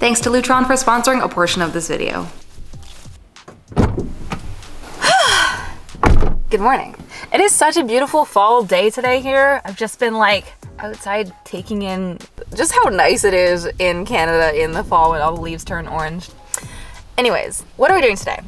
Thanks to Lutron for sponsoring a portion of this video. Good morning. It is such a beautiful fall day today here. I've just been like outside taking in just how nice it is in Canada in the fall when all the leaves turn orange. Anyways, what are we doing today?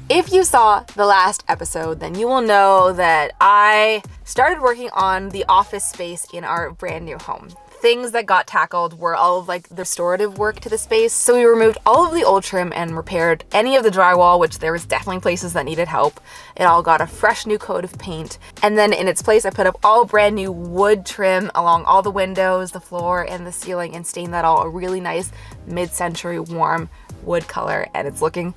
If you saw the last episode, then you will know that I started working on the office space in our brand new home. Things that got tackled were all of like the restorative work to the space. So we removed all of the old trim and repaired any of the drywall, which there was definitely places that needed help. It all got a fresh new coat of paint. And then in its place, I put up all brand new wood trim along all the windows, the floor, and the ceiling, and stained that all a really nice mid-century warm wood color, and it's looking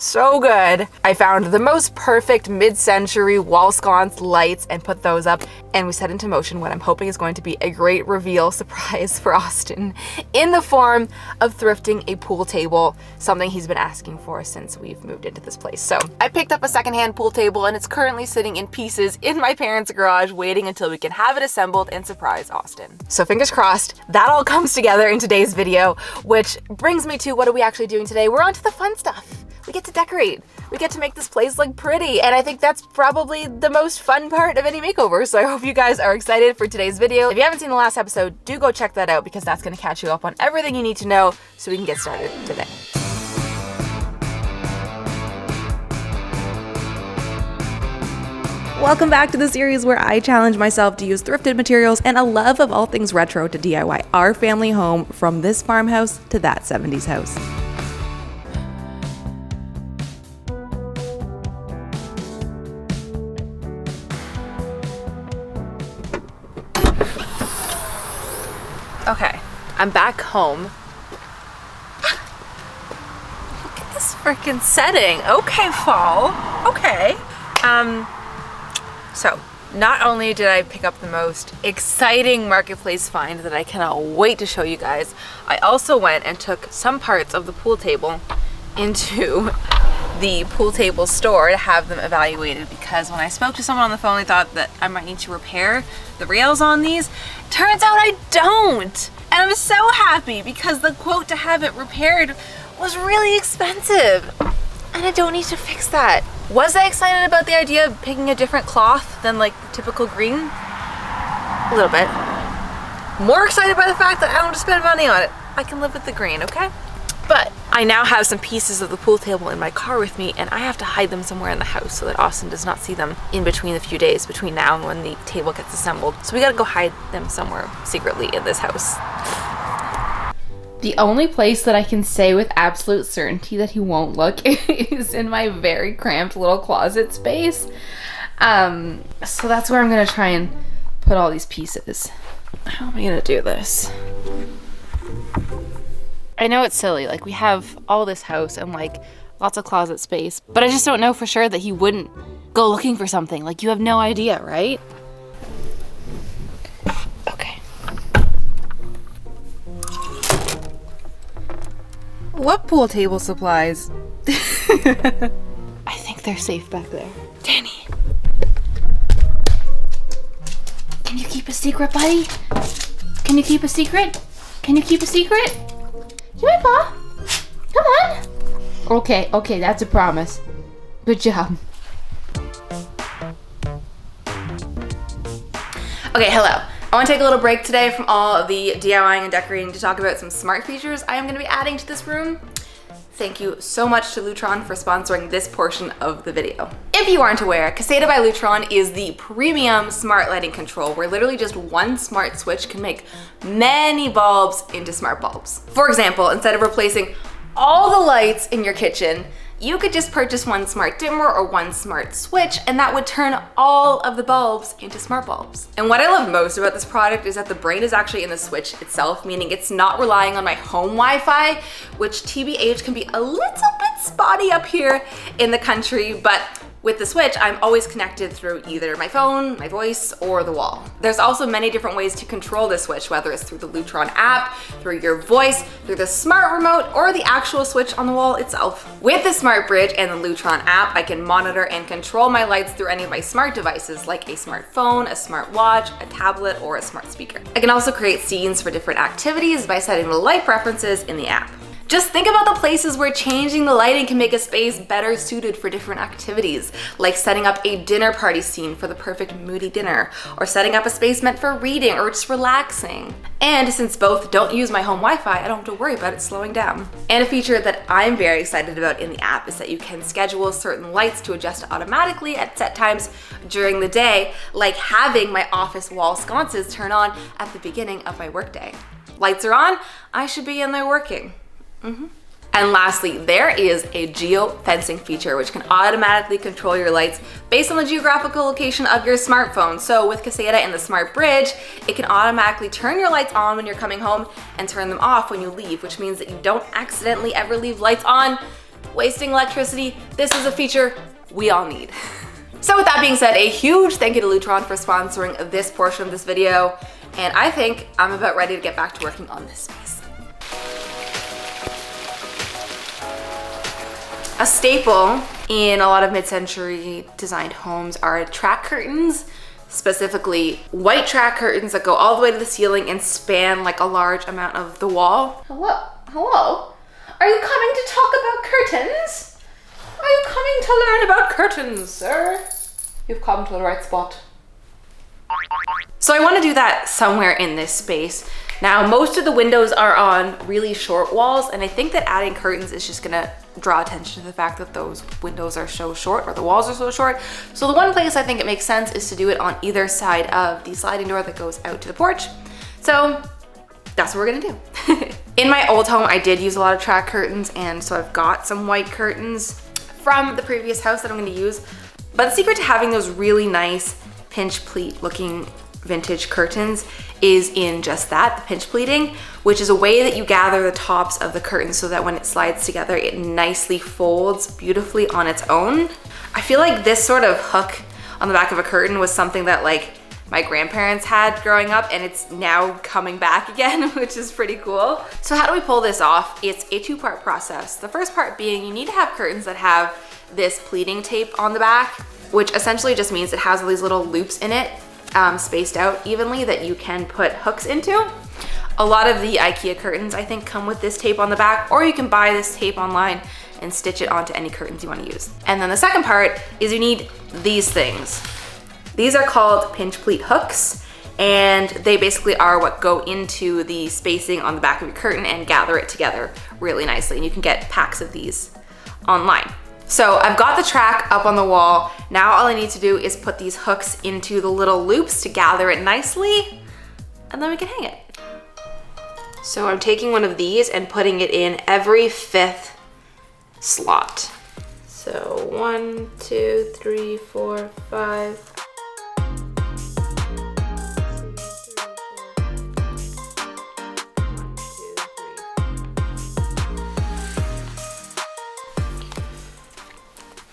so good. I found the most perfect mid-century wall sconce lights and put those up, and we set into motion what I'm hoping is going to be a great reveal surprise for Austin in the form of thrifting a pool table, something he's been asking for since we've moved into this place. So I picked up a secondhand pool table, and it's currently sitting in pieces in my parents' garage waiting until we can have it assembled and surprise Austin. So fingers crossed that all comes together in today's video, which brings me to what are we actually doing today? We're on to the fun stuff. We get to decorate. We get to make this place look pretty. And I think that's probably the most fun part of any makeover. So I hope you guys are excited for today's video. If you haven't seen the last episode, do go check that out because that's gonna catch you up on everything you need to know so we can get started today. Welcome back to the series where I challenge myself to use thrifted materials and a love of all things retro to DIY our family home from this farmhouse to that 70s house. Okay, I'm back home. Look at this freaking setting. Okay, fall. Okay. So not only did I pick up the most exciting marketplace find that I cannot wait to show you guys, I also went and took some parts of the pool table into the pool table store to have them evaluated, because when I spoke to someone on the phone, they thought that I might need to repair the rails on these. Turns out I don't. And I'm so happy because the quote to have it repaired was really expensive and I don't need to fix that. Was I excited about the idea of picking a different cloth than like the typical green? A little bit. More excited by the fact that I don't have to spend money on it. I can live with the green, okay? But I now have some pieces of the pool table in my car with me, and I have to hide them somewhere in the house so that Austin does not see them in between the few days between now and when the table gets assembled. So we gotta go hide them somewhere secretly in this house. The only place that I can say with absolute certainty that he won't look is in my very cramped little closet space. So that's where I'm gonna try and put all these pieces. How am I gonna do this? I know it's silly, like we have all this house and like lots of closet space, but I just don't know for sure that he wouldn't go looking for something. Like you have no idea, right? Okay. What pool table supplies? I think they're safe back there. Danny. Can you keep a secret, buddy? Can you keep a secret? Can you keep a secret? Come here, Pa. Come on. Okay, that's a promise. Good job. Okay, hello. I want to take a little break today from all of the DIYing and decorating to talk about some smart features I am going to be adding to this room. Thank you so much to Lutron for sponsoring this portion of the video. If you aren't aware, Caseta by Lutron is the premium smart lighting control where literally just one smart switch can make many bulbs into smart bulbs. For example, instead of replacing all the lights in your kitchen, you could just purchase one smart dimmer or one smart switch, and that would turn all of the bulbs into smart bulbs. And what I love most about this product is that the brain is actually in the switch itself, meaning it's not relying on my home Wi-Fi, which TBH can be a little bit spotty up here in the country, but with the switch, I'm always connected through either my phone, my voice, or the wall. There's also many different ways to control the switch, whether it's through the Lutron app, through your voice, through the smart remote, or the actual switch on the wall itself. With the Smart Bridge and the Lutron app, I can monitor and control my lights through any of my smart devices, like a smartphone, a smart watch, a tablet, or a smart speaker. I can also create scenes for different activities by setting the light preferences in the app. Just think about the places where changing the lighting can make a space better suited for different activities, like setting up a dinner party scene for the perfect moody dinner, or setting up a space meant for reading or just relaxing. And since both don't use my home Wi-Fi, I don't have to worry about it slowing down. And a feature that I'm very excited about in the app is that you can schedule certain lights to adjust automatically at set times during the day, like having my office wall sconces turn on at the beginning of my workday. Lights are on, I should be in there working. And lastly, there is a geo-fencing feature which can automatically control your lights based on the geographical location of your smartphone. So with Caseta and the Smart Bridge, it can automatically turn your lights on when you're coming home and turn them off when you leave, which means that you don't accidentally ever leave lights on, wasting electricity. This is a feature we all need. So with that being said, a huge thank you to Lutron for sponsoring this portion of this video. And I think I'm about ready to get back to working on this space. A staple in a lot of mid-century designed homes are track curtains, specifically white track curtains that go all the way to the ceiling and span like a large amount of the wall. Hello? Are you coming to talk about curtains? Are you coming to learn about curtains, sir? You've come to the right spot. So I want to do that somewhere in this space. Now, most of the windows are on really short walls, and I think that adding curtains is just gonna draw attention to the fact that those windows are so short, or the walls are so short. So the one place I think it makes sense is to do it on either side of the sliding door that goes out to the porch. So that's what we're gonna do. In my old home, I did use a lot of track curtains, and so I've got some white curtains from the previous house that I'm gonna use. But the secret to having those really nice pinch pleat looking vintage curtains is in just that, the pinch pleating, which is a way that you gather the tops of the curtains so that when it slides together, it nicely folds beautifully on its own. I feel like this sort of hook on the back of a curtain was something that like my grandparents had growing up, and it's now coming back again, which is pretty cool. So how do we pull this off? It's a two-part process. The first part being you need to have curtains that have this pleating tape on the back, which essentially just means it has all these little loops in it, spaced out evenly, that you can put hooks into. A lot of the IKEA curtains, I think, come with this tape on the back, or you can buy this tape online and stitch it onto any curtains you want to use. And then the second part is you need these things. These are called pinch pleat hooks, and they basically are what go into the spacing on the back of your curtain and gather it together really nicely. And you can get packs of these online. So I've got the track up on the wall. Now all I need to do is put these hooks into the little loops to gather it nicely, and then we can hang it. So I'm taking one of these and putting it in every 5th slot. So 1, 2, 3, 4, 5.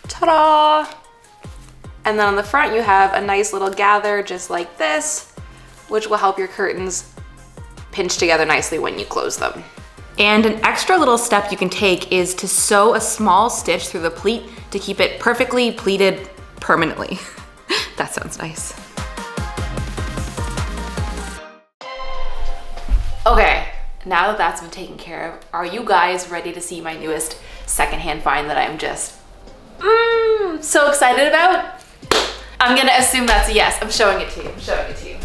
Ta-da! And then on the front you have a nice little gather just like this, which will help your curtains pinch together nicely when you close them. And an extra little step you can take is to sew a small stitch through the pleat to keep it perfectly pleated permanently. That sounds nice. Okay, now that that's been taken care of, are you guys ready to see my newest secondhand find that I'm just so excited about? I'm gonna assume that's a yes. I'm showing it to you. I'm showing it to you.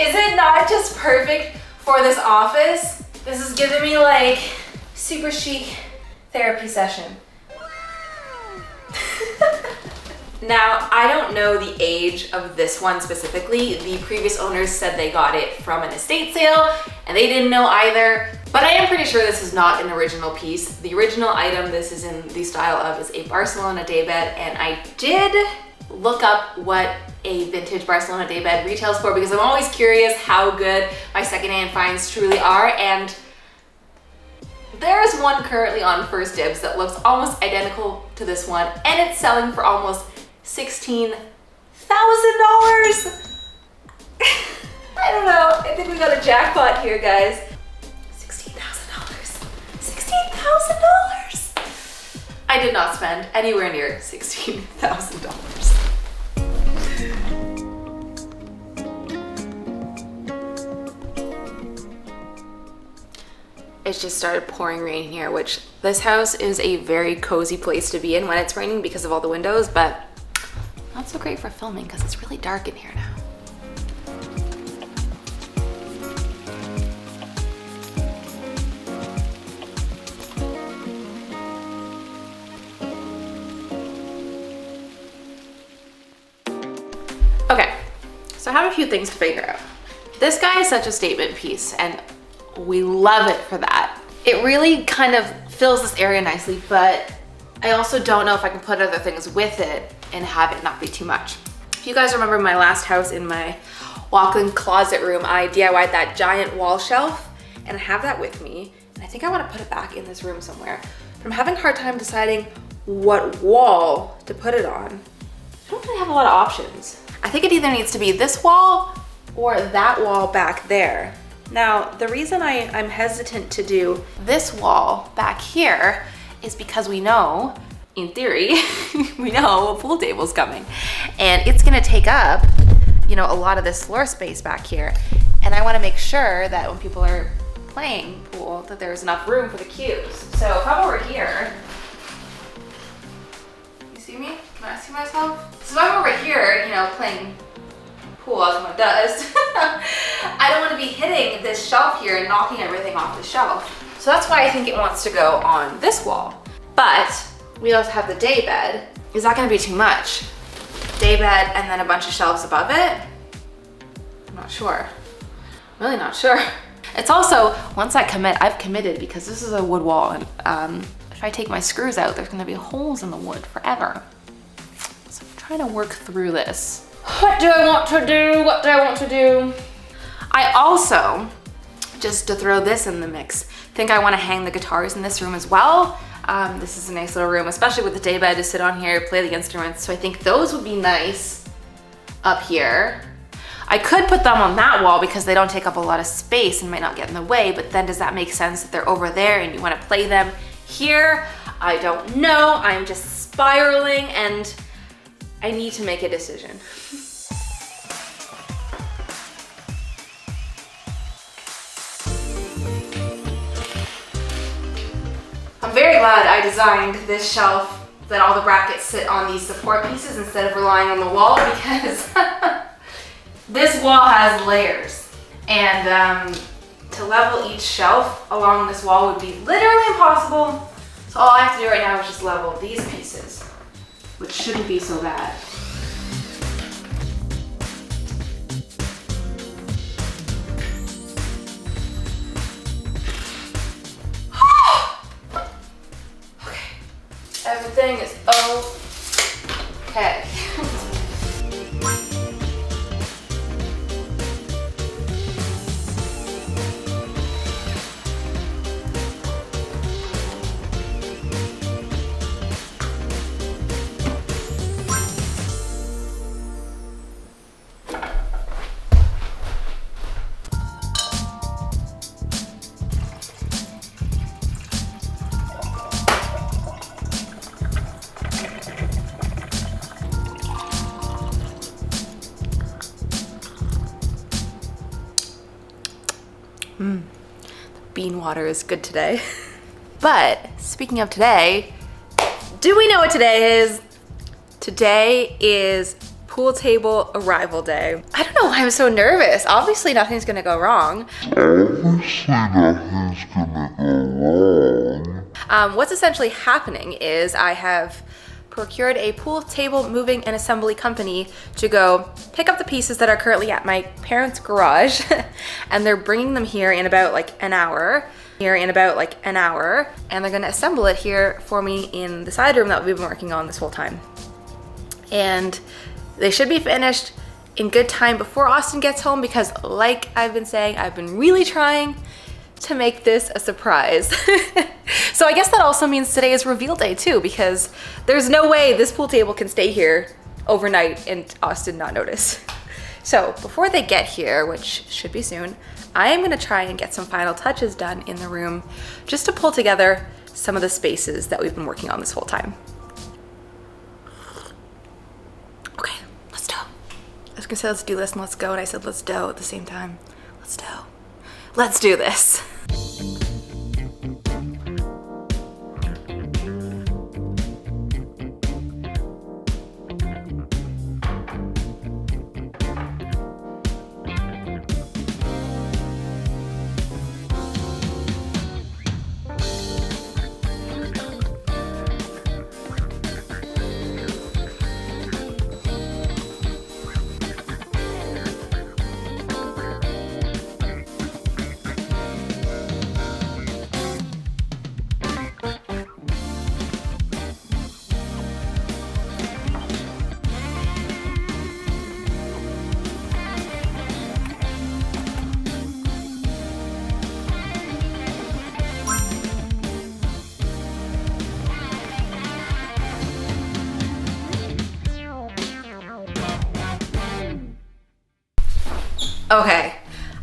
Is it not just perfect for this office? This is giving me like super chic therapy session. Now, I don't know the age of this one specifically. The previous owners said they got it from an estate sale and they didn't know either, but I am pretty sure this is not an original piece. The original item this is in the style of is a Barcelona daybed, and I did look up what a vintage Barcelona daybed retails for because I'm always curious how good my secondhand finds truly are, and there's one currently on First Dibs that looks almost identical to this one, and it's selling for almost $16,000. I don't know, I think we got a jackpot here, guys. $16,000. $16,000! I did not spend anywhere near $16,000. it just started pouring rain here, which this house is a very cozy place to be in when it's raining because of all the windows, but not so great for filming because it's really dark in here now. Okay, so I have a few things to figure out. This guy is such a statement piece and we love it for that. It really kind of fills this area nicely, but I also don't know if I can put other things with it and have it not be too much. If you guys remember my last house, in my walk-in closet room, I DIY'd that giant wall shelf and I have that with me. And I think I want to put it back in this room somewhere. But I'm having a hard time deciding what wall to put it on. I don't really have a lot of options. I think it either needs to be this wall or that wall back there. Now, the reason I'm hesitant to do this wall back here is because we know, in theory, we know a pool table's coming and it's gonna take up, you know, a lot of this floor space back here. And I wanna make sure that when people are playing pool, that there's enough room for the cubes. So if I'm over here, you see me? Can I see myself? So if I'm over here, you know, playing pool as one does, I don't want to be hitting this shelf here and knocking everything off the shelf. So that's why I think it wants to go on this wall. But we also have the day bed. Is that going to be too much? Day bed and then a bunch of shelves above it? I'm not sure. Really not sure. It's also, once I commit, I've committed because this is a wood wall and if I take my screws out, there's going to be holes in the wood forever. So I'm trying to work through this. What do I want to do? What do I want to do? I also, just to throw this in the mix, think I want to hang the guitars in this room as well. This is a nice little room, especially with the day bed to sit on here, play the instruments. So I think those would be nice up here. I could put them on that wall because they don't take up a lot of space and might not get in the way, but then does that make sense that they're over there and you want to play them here? I don't know. I'm just spiraling and I need to make a decision. I'm very glad I designed this shelf that all the brackets sit on these support pieces instead of relying on the wall because this wall has layers and to level each shelf along this wall would be literally impossible. So all I have to do right now is just level these pieces, which shouldn't be so bad. Everything is okay. Bean water is good today. But speaking of today, do we know what today is? Today is pool table arrival day. I don't know why I'm so nervous. Obviously nothing's gonna go wrong. What's essentially happening is I have procured a pool table moving and assembly company to go pick up the pieces that are currently at my parents' garage and they're bringing them here in about like an hour. And they're gonna assemble it here for me in the side room that we've been working on this whole time. And they should be finished in good time before Austin gets home because like I've been saying, I've been really trying to make this a surprise. So I guess that also means today is reveal day too, because there's no way this pool table can stay here overnight and Austin not notice. So before they get here, which should be soon, I am gonna try and get some final touches done in the room just to pull together some of the spaces that we've been working on this whole time. Okay, let's do. I was gonna say let's do this and let's go, and I said let's do at the same time. Let's do. Let's do this. Okay,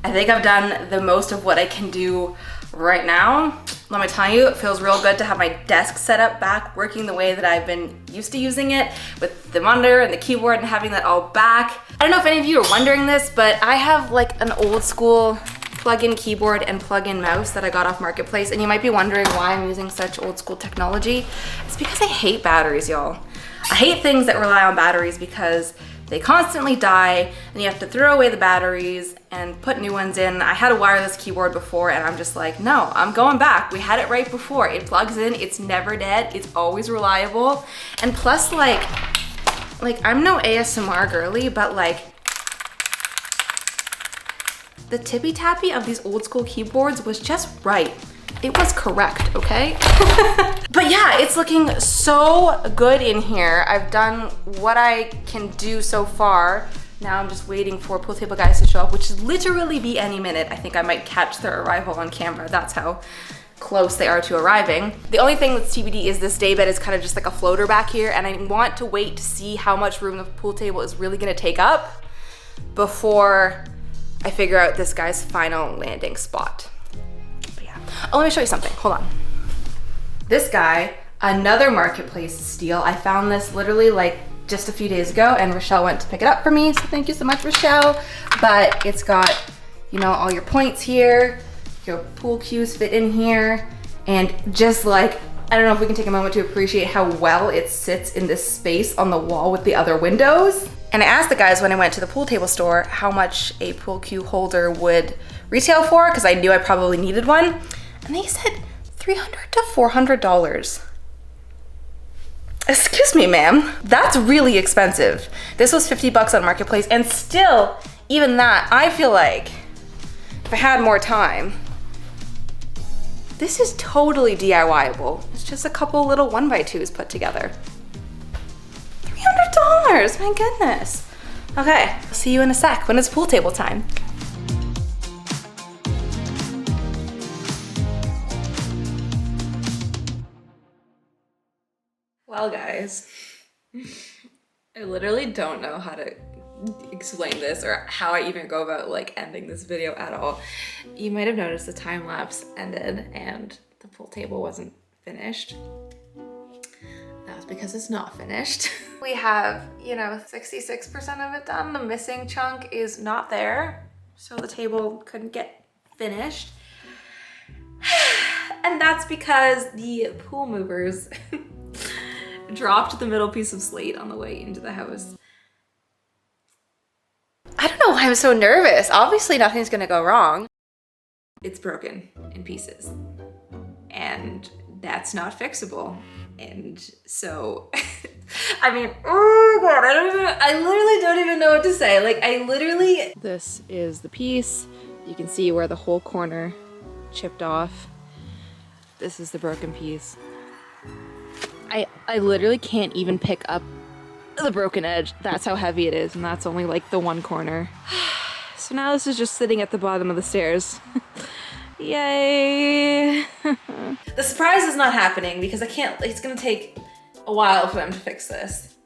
I think I've done the most of what I can do right now. Let me tell you, it feels real good to have my desk set up back working the way that I've been used to using it, with the monitor and the keyboard and having that all back. I don't know if any of you are wondering this, but I have like an old school plug-in keyboard and plug-in mouse that I got off Marketplace, and you might be wondering why I'm using such old school technology. It's because I hate batteries, y'all. I hate things that rely on batteries because they constantly die and you have to throw away the batteries and put new ones in. I had a wireless keyboard before and I'm just like, no, I'm going back. We had it right before. It plugs in, it's never dead, it's always reliable. And plus like I'm no ASMR girly, but like the tippy tappy of these old school keyboards was just right. It was correct, okay? But yeah, it's looking so good in here. I've done what I can do so far. Now I'm just waiting for pool table guys to show up, which should literally be any minute. I think I might catch their arrival on camera. That's how close they are to arriving. The only thing that's TBD is this day bed is kind of just like a floater back here, and I want to wait to see how much room the pool table is really gonna take up before I figure out this guy's final landing spot. Oh, let me show you something, hold on. This guy, another Marketplace steal. I found this literally like just a few days ago and Rochelle went to pick it up for me, so thank you so much, Rochelle. But it's got, you know, all your points here, your pool cues fit in here, and just like, I don't know if we can take a moment to appreciate how well it sits in this space on the wall with the other windows. And I asked the guys when I went to the pool table store how much a pool cue holder would retail for, because I knew I probably needed one. And they said $300 to $400. Excuse me, ma'am. That's really expensive. This was 50 bucks on Marketplace, and still, even that, I feel like if I had more time, this is totally DIY-able. It's just a couple little 1x2s put together. $300, my goodness. Okay, I'll see you in a sec when it's pool table time. Well, guys, I literally don't know how to explain this or how I even go about like ending this video at all. You might have noticed the time lapse ended and the pool table wasn't finished. That was because it's not finished. We have, you know, 66% of it done. The missing chunk is not there, so the table couldn't get finished. And that's because the pool movers dropped the middle piece of slate on the way into the house. I don't know why I'm so nervous. Obviously nothing's gonna go wrong. It's broken in pieces and that's not fixable. And so, I mean, oh God, I literally don't even know what to say. Like this is the piece. You can see where the whole corner chipped off. This is the broken piece. I literally can't even pick up the broken edge. That's how heavy it is, and that's only like the one corner. So now this is just sitting at the bottom of the stairs. Yay! The surprise is not happening because it's gonna take a while for them to fix this.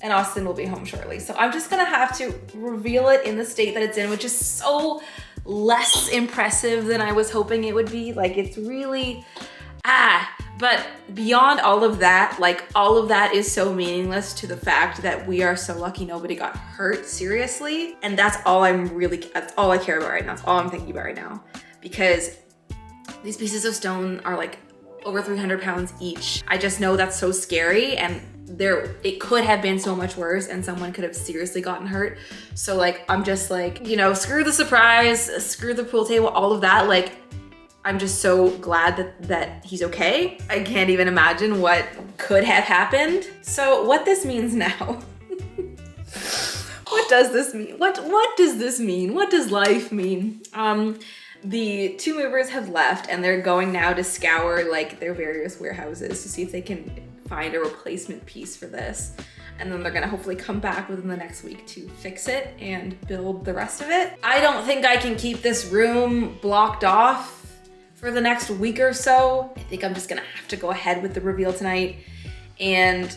And Austin will be home shortly. So I'm just gonna have to reveal it in the state that it's in, which is so less impressive than I was hoping it would be. Like it's really, but beyond all of that, like all of that is so meaningless to the fact that we are so lucky nobody got hurt seriously. And that's all that's all I care about right now. That's all I'm thinking about right now. Because these pieces of stone are like over 300 pounds each. I just know that's so scary, and it could have been so much worse and someone could have seriously gotten hurt. So like, I'm just like, you know, screw the surprise, screw the pool table, all of that. Like, I'm just so glad that he's okay. I can't even imagine what could have happened. So what this means now, what does this mean? What does this mean? What does life mean? The two movers have left and they're going now to scour like their various warehouses to see if they can find a replacement piece for this. And then they're gonna hopefully come back within the next week to fix it and build the rest of it. I don't think I can keep this room blocked off for the next week or so. I think I'm just gonna have to go ahead with the reveal tonight and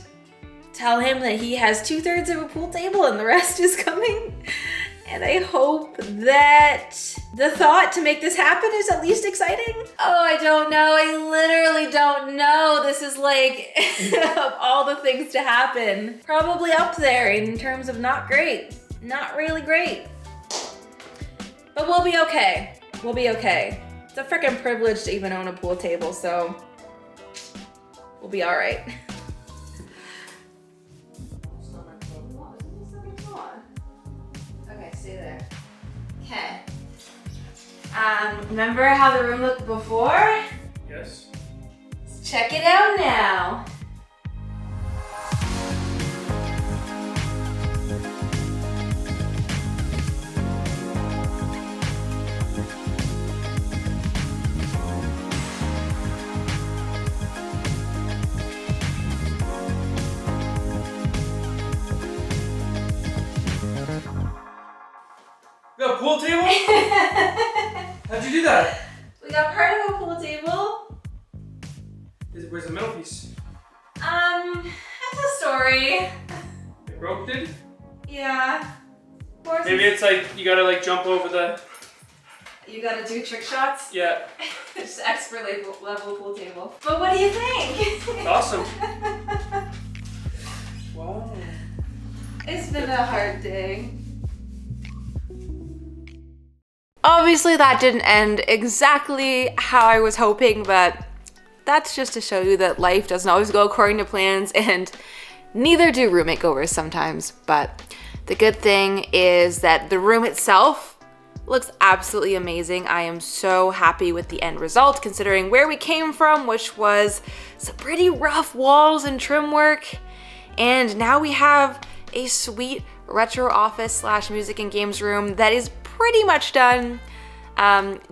tell him that he has 2/3 of a pool table and the rest is coming. And I hope that the thought to make this happen is at least exciting. Oh, I don't know. I literally don't know. This is like, of all the things to happen, probably up there in terms of not great. Not really great. But we'll be okay. We'll be okay. It's a freaking privilege to even own a pool table, so we'll be all right. Okay, stay there. Okay. Remember how the room looked before? Yes. Let's check it out now. You got a pool table? How'd you do that? We got part of a pool table. Where's the middle piece? That's a story. It broke, did? Yeah. Maybe it's like you gotta like jump over the. You gotta do trick shots? Yeah. It's expert level pool table. But what do you think? It's awesome. Wow. It's been a hard day. Obviously that didn't end exactly how I was hoping, but that's just to show you that life doesn't always go according to plans, and neither do room makeovers sometimes. But the good thing is that the room itself looks absolutely amazing. I am so happy with the end result considering where we came from, which was some pretty rough walls and trim work. And now we have a sweet retro office slash music and games room that is pretty much done.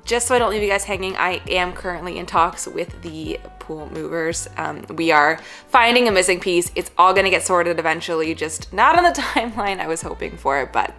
Just so I don't leave you guys hanging, I am currently in talks with the pool movers. We are finding a missing piece. It's all gonna get sorted eventually, just not on the timeline I was hoping for, but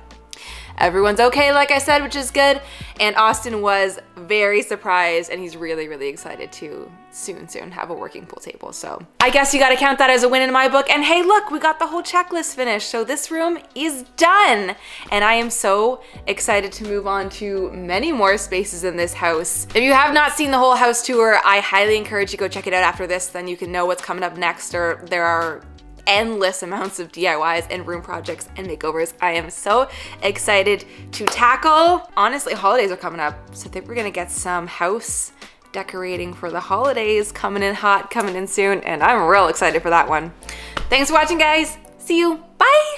everyone's okay, like I said, which is good. And Austin was very surprised, and he's really, really excited to soon have a working pool table. So I guess you gotta count that as a win in my book. And hey, look, we got the whole checklist finished. So this room is done. And I am so excited to move on to many more spaces in this house. If you have not seen the whole house tour, I highly encourage you to go check it out after this. Then you can know what's coming up next, or there are endless amounts of DIYs and room projects and makeovers I am so excited to tackle. Honestly, holidays are coming up, so I think we're gonna get some house decorating for the holidays coming in hot, coming in soon, and I'm real excited for that one. Thanks for watching, guys. See you. Bye.